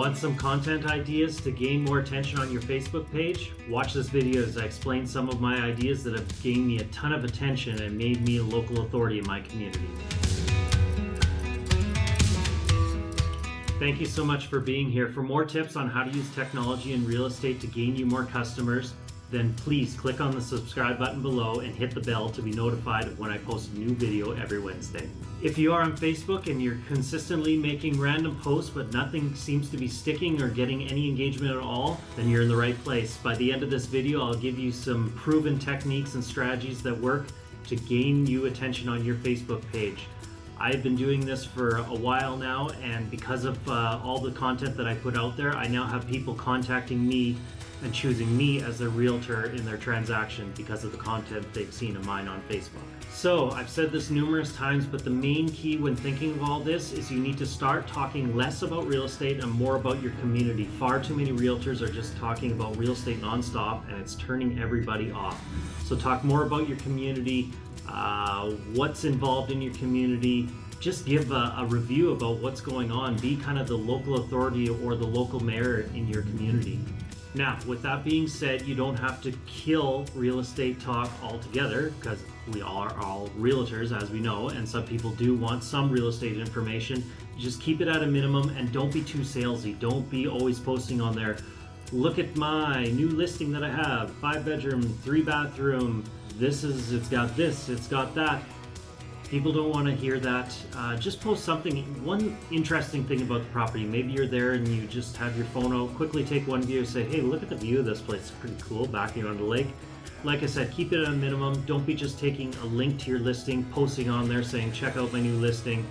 Want some content ideas to gain more attention on your Facebook page? Watch this video as I explain some of my ideas that have gained me a ton of attention and made me a local authority in my community. Thank you so much for being here. For more tips on how to use technology in real estate to gain you more customers, then please click on the subscribe button below and hit the bell to be notified of when I post a new video every Wednesday. If you are on Facebook and you're consistently making random posts but nothing seems to be sticking or getting any engagement at all, then you're in the right place. By the end of this video, I'll give you some proven techniques and strategies that work to gain you attention on your Facebook page. I've been doing this for a while now, and because of all the content that I put out there, I now have people contacting me and choosing me as their realtor in their transaction because of the content they've seen of mine on Facebook. So I've said this numerous times, but the main key when thinking of all this is you need to start talking less about real estate and more about your community. Far too many realtors are just talking about real estate nonstop, and it's turning everybody off. So talk more about your community, what's involved in your community. Just give a review about what's going on. Be kind of the local authority or the local mayor in your community. Now, with that being said, you don't have to kill real estate talk altogether, because we are all realtors, as we know, and some people do want some real estate information. Just keep it at a minimum and don't be too salesy. Don't be always posting on there, look at my new listing that I have, 5-bedroom, 3-bathroom, it's got this, it's got that. People don't want to hear that. Just post something, one interesting thing about the property. Maybe you're there and you just have your phone out, quickly take one view and say, hey, look at the view of this place, it's pretty cool, backing on the lake. Like I said, keep it at a minimum. Don't be just taking a link to your listing, posting on there saying, check out my new listing.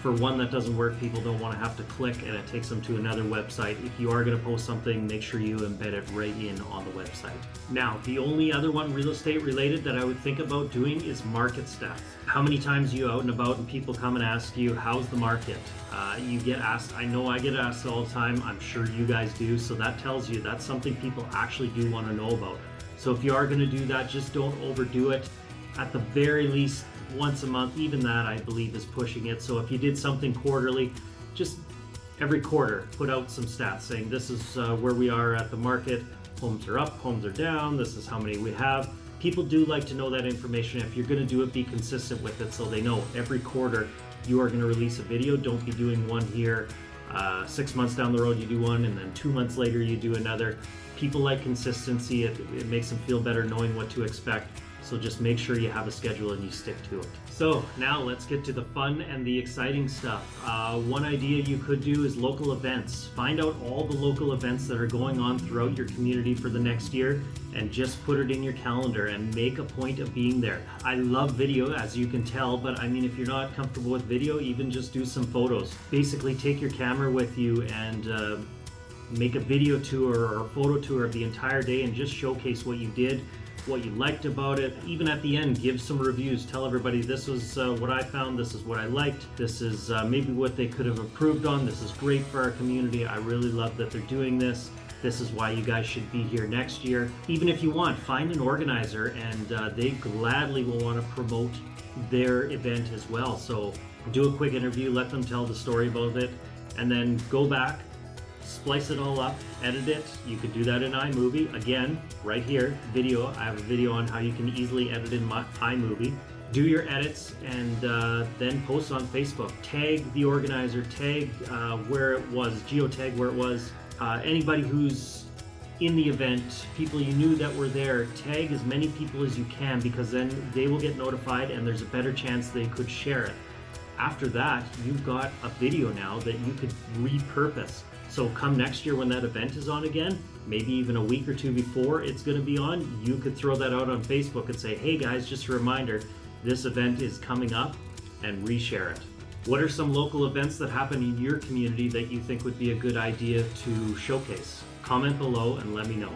For one, that doesn't work. People don't want to have to click and it takes them to another website. If you are going to post something, make sure you embed it right in on the website. Now, the only other one real estate related that I would think about doing is market stats. How many times are you out and about and people come and ask you, how's the market? You get asked, I know I get asked all the time, I'm sure you guys do, so that tells you that's something people actually do want to know about. So if you are going to do that, just don't overdo it. At the very least, once a month, even that I believe is pushing it. So if you did something quarterly, just every quarter put out some stats saying this is where we are at the market, homes are up, homes are down, this is how many we have. People do like to know that information. If you're going to do it, be consistent with it so they know every quarter you are going to release a video. Don't be doing one here, 6 months down the road you do one, and then 2 months later you do another. People like consistency. It makes them feel better knowing what to expect. So just make sure you have a schedule and you stick to it. So now let's get to the fun and the exciting stuff. One idea you could do is local events. Find out all the local events that are going on throughout your community for the next year and just put it in your calendar and make a point of being there. I love video, as you can tell, but I mean, if you're not comfortable with video, even just do some photos. Basically take your camera with you and make a video tour or a photo tour of the entire day and just showcase what you did, what you liked about it. Even at the end, give some reviews. Tell everybody this was what I found, this is what I liked, this is maybe what they could have improved on, this is great for our community, I really love that they're doing this, this is why you guys should be here next year. Even if you want, find an organizer and they gladly will want to promote their event as well. So do a quick interview, let them tell the story about it, and then go back, splice it all up, edit it. You could do that in iMovie. Again, right here, video. I have a video on how you can easily edit in my iMovie. Do your edits and then post on Facebook. Tag the organizer, tag where it was, geotag where it was. Anybody who's in the event, people you knew that were there, tag as many people as you can, because then they will get notified and there's a better chance they could share it. After that, you've got a video now that you could repurpose. So come next year when that event is on again, maybe even a week or two before it's going to be on, you could throw that out on Facebook and say, hey guys, just a reminder, this event is coming up, and reshare it. What are some local events that happen in your community that you think would be a good idea to showcase? Comment below and let me know.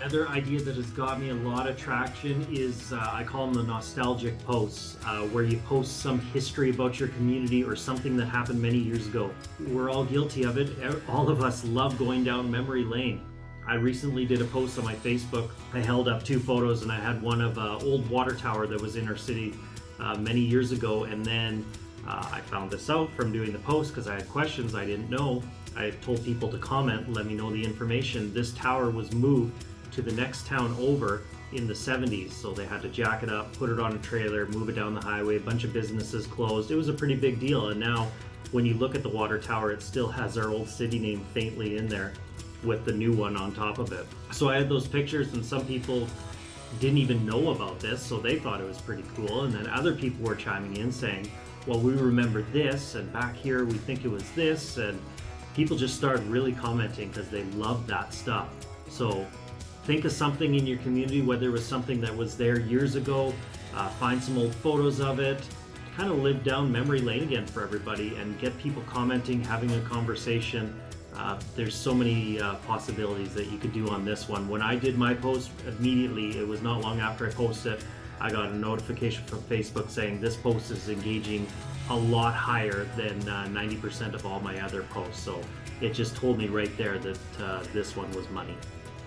Another idea that has got me a lot of traction is, I call them the nostalgic posts, where you post some history about your community or something that happened many years ago. We're all guilty of it. All of us love going down memory lane. I recently did a post on my Facebook. I held up 2 photos and I had one of an old water tower that was in our city many years ago, and then I found this out from doing the post because I had questions I didn't know. I told people to comment, let me know the information. This tower was moved to the next town over in the 70s, so they had to jack it up, put it on a trailer, move it down the highway. A bunch of businesses closed. It was a pretty big deal, and now when you look at the water tower, it still has our old city name faintly in there with the new one on top of it. So I had those pictures, and some people didn't even know about this, so they thought it was pretty cool. And then other people were chiming in saying, well, we remember this, and back here we think it was this, and people just started really commenting because they loved that stuff. So think of something in your community, whether it was something that was there years ago, find some old photos of it, kind of live down memory lane again for everybody and get people commenting, having a conversation. There's so many possibilities that you could do on this one. When I did my post, immediately, it was not long after I posted it, I got a notification from Facebook saying this post is engaging a lot higher than 90% of all my other posts. So it just told me right there that this one was money.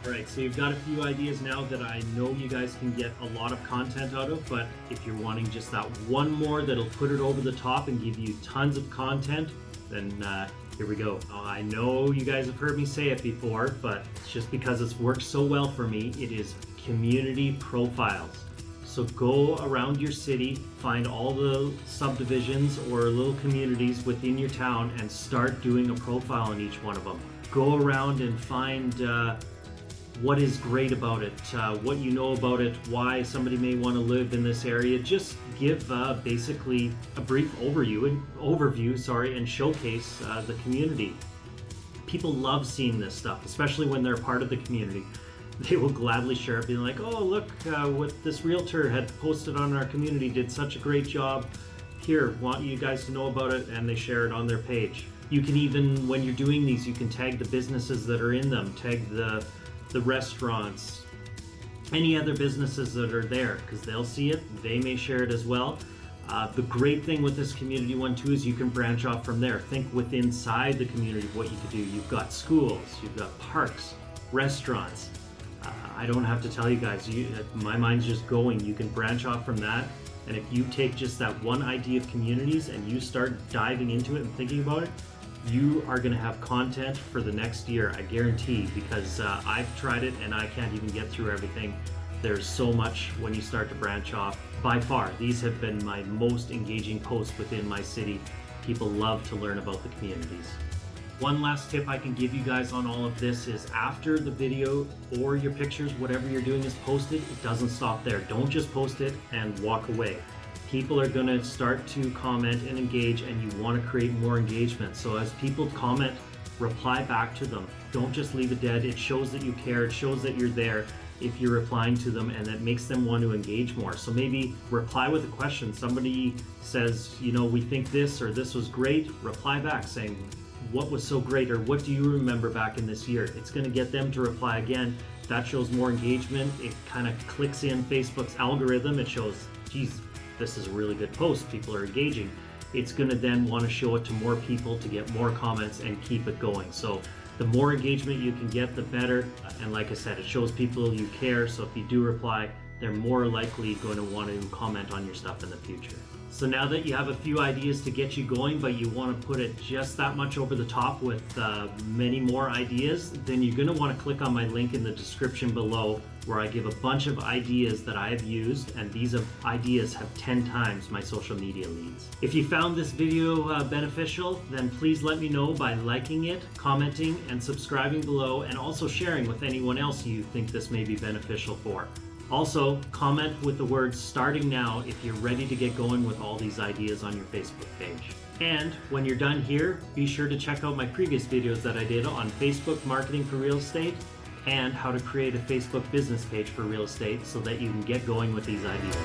All right, so you've got a few ideas now that I know you guys can get a lot of content out of, but if you're wanting just that one more that'll put it over the top and give you tons of content, then here we go. I know you guys have heard me say it before, but it's just because it's worked so well for me. It is community profiles. So go around your city, find all the subdivisions or little communities within your town and start doing a profile on each one of them. Go around and find what is great about it, what you know about it, why somebody may want to live in this area. Just give basically a brief overview and showcase the community. People love seeing this stuff, especially when they're part of the community. They will gladly share it, being like, oh, look, what this realtor had posted on our community did such a great job. Here, want you guys to know about it, and they share it on their page. You can even, when you're doing these, you can tag the businesses that are in them, tag the restaurants, any other businesses that are there, because they'll see it, they may share it as well. The great thing with this community one too is you can branch off from there. Think within inside the community what you could do. You've got schools, you've got parks, restaurants. I don't have to tell you guys, my mind's just going. You can branch off from that, and if you take just that one idea of communities and you start diving into it and thinking about it, you are going to have content for the next year, I guarantee, because I've tried it and I can't even get through everything. There's so much when you start to branch off. By far, these have been my most engaging posts within my city. People love to learn about the communities. One last tip I can give you guys on all of this is after the video or your pictures, whatever you're doing is posted, it doesn't stop there. Don't just post it and walk away. People are going to start to comment and engage, and you want to create more engagement. So as people comment, reply back to them. Don't just leave it dead. It shows that you care. It shows that you're there if you're replying to them, and that makes them want to engage more. So maybe reply with a question. Somebody says, you know, we think this or this was great. Reply back saying, what was so great, or what do you remember back in this year? It's going to get them to reply again. That shows more engagement. It kind of clicks in Facebook's algorithm. It shows, geez, this is a really good post. People are engaging. It's going to then want to show it to more people to get more comments and keep it going. So the more engagement you can get, the better. And like I said, it shows people you care. So if you do reply, they're more likely going to want to comment on your stuff in the future. So now that you have a few ideas to get you going, but you want to put it just that much over the top with many more ideas, then you're going to want to click on my link in the description below, where I give a bunch of ideas that I have used, and these ideas have 10 times my social media leads. If you found this video beneficial, then please let me know by liking it, commenting, and subscribing below, and also sharing with anyone else you think this may be beneficial for. Also, comment with the words "starting now" if you're ready to get going with all these ideas on your Facebook page. And when you're done here, be sure to check out my previous videos that I did on Facebook marketing for real estate and how to create a Facebook business page for real estate so that you can get going with these ideas.